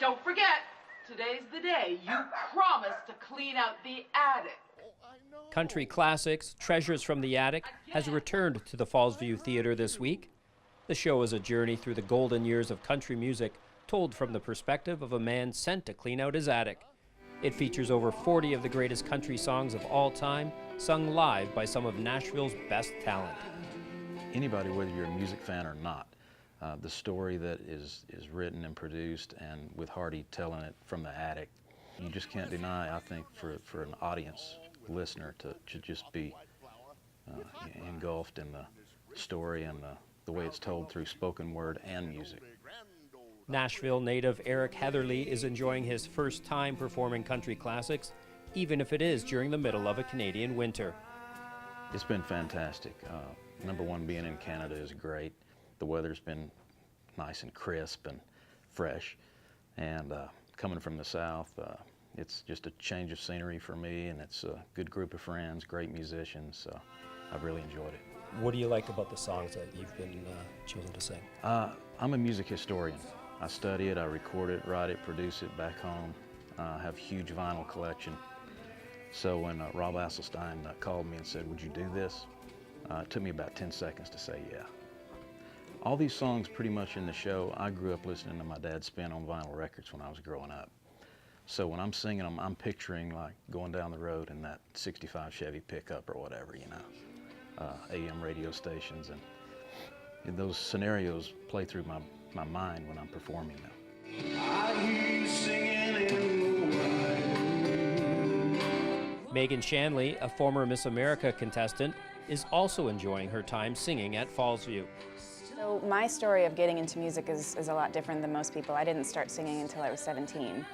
Don't forget, today's the day you promised to clean out the attic. Country Classics, Treasures from the Attic, has returned to the Fallsview Theatre this week. The show is a journey through the golden years of country music, told from the perspective of a man sent to clean out his attic. It features over 40 of the greatest country songs of all time, sung live by some of Nashville's best talent. Anybody, whether you're a music fan or not, the story that is written and produced, and with Hardy telling it from the attic, you just can't deny, I think, for an audience listener to just be engulfed in the story and the way it's told through spoken word and music. Nashville native Eric Heatherly is enjoying his first time performing country classics, even if it is during the middle of a Canadian winter. It's been fantastic. Number one, being in Canada is great. The weather's been nice and crisp and fresh, and coming from the South, it's just a change of scenery for me, and it's a good group of friends, great musicians, so I've really enjoyed it. What do you like about the songs that you've been chosen to sing? I'm a music historian. I study it, I record it, write it, produce it back home. I have a huge vinyl collection. So when Rob Asselstein called me and said, "Would you do this?" It took me about 10 seconds to say yeah. All these songs pretty much in the show, I grew up listening to my dad spin on vinyl records when I was growing up. So when I'm singing them, I'm picturing like going down the road in that 65 Chevy pickup or whatever, you know, AM radio stations, and those scenarios play through my mind when I'm performing them. I hear you singing in the wild. Megan Shanley, a former Miss America contestant, is also enjoying her time singing at Fallsview. So my story of getting into music is a lot different than most people. I didn't start singing until I was 17.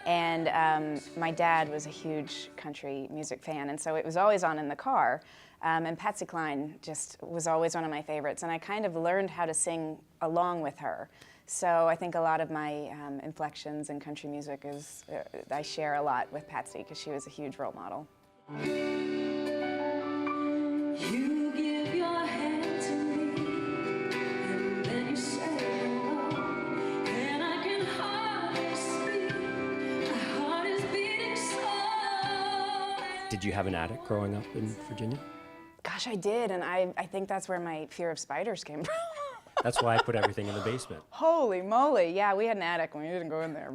And my dad was a huge country music fan, and so it was always on in the car. And Patsy Cline just was always one of my favorites, and I kind of learned how to sing along with her. So I think a lot of my inflections in country music is, I share a lot with Patsy because she was a huge role model. You give your hand to me, and then you say hello, and I can hardly speak, my heart is beating so. Did you have an attic growing up in Virginia? Gosh, I did, and I think that's where my fear of spiders came from. That's why I put everything in the basement. Holy moly, yeah, we had an attic when we didn't go in there,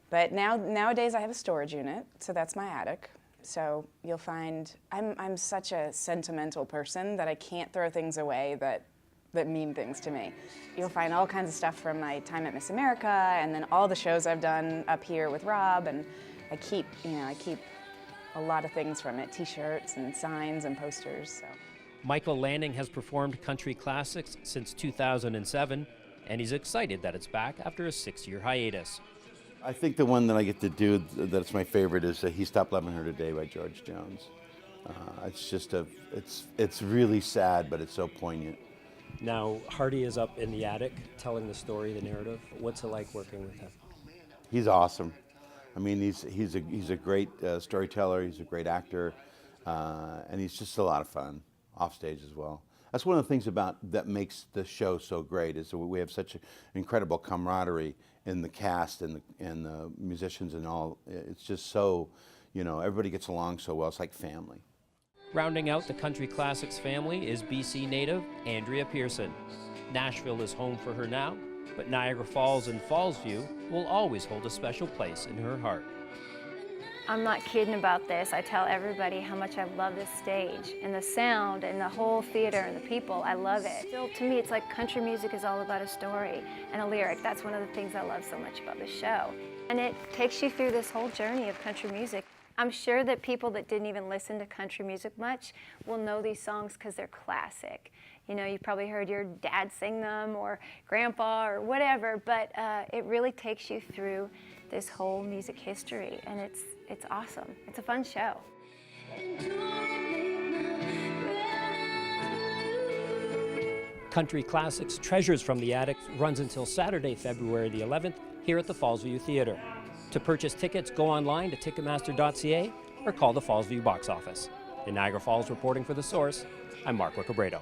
but nowadays I have a storage unit, so that's my attic. So you'll find, I'm such a sentimental person that I can't throw things away that mean things to me. You'll find all kinds of stuff from my time at Miss America, and then all the shows I've done up here with Rob, and I keep a lot of things from it, t-shirts and signs and posters. So. Michael Lanning has performed country classics since 2007, and he's excited that it's back after a 6-year hiatus. I think the one that I get to do that's my favorite is He Stopped Loving Her Today by George Jones. It's just it's really sad, but it's so poignant. Now, Hardy is up in the attic telling the story, the narrative. What's it like working with him? He's awesome. I mean, he's a great storyteller, he's a great actor, and he's just a lot of fun, off stage as well. That's one of the things that makes the show so great, is that we have such an incredible camaraderie in the cast and the musicians and all. It's just so, everybody gets along so well. It's like family. Rounding out the Country Classics family is BC native Andrea Pearson. Nashville is home for her now, but Niagara Falls and Fallsview will always hold a special place in her heart. I'm not kidding about this. I tell everybody how much I love this stage and the sound and the whole theater and the people. I love it. Still, to me, it's like country music is all about a story and a lyric. That's one of the things I love so much about this show. And it takes you through this whole journey of country music. I'm sure that people that didn't even listen to country music much will know these songs because they're classic. You probably heard your dad sing them or grandpa or whatever, but it really takes you through this whole music history, and it's awesome. It's a fun show. Country Classics Treasures from the Attic runs until Saturday, February the 11th, here at the Fallsview Theatre. To purchase tickets, go online to Ticketmaster.ca or call the Fallsview box office. In Niagara Falls, reporting for The Source, I'm Mark Wikobrado.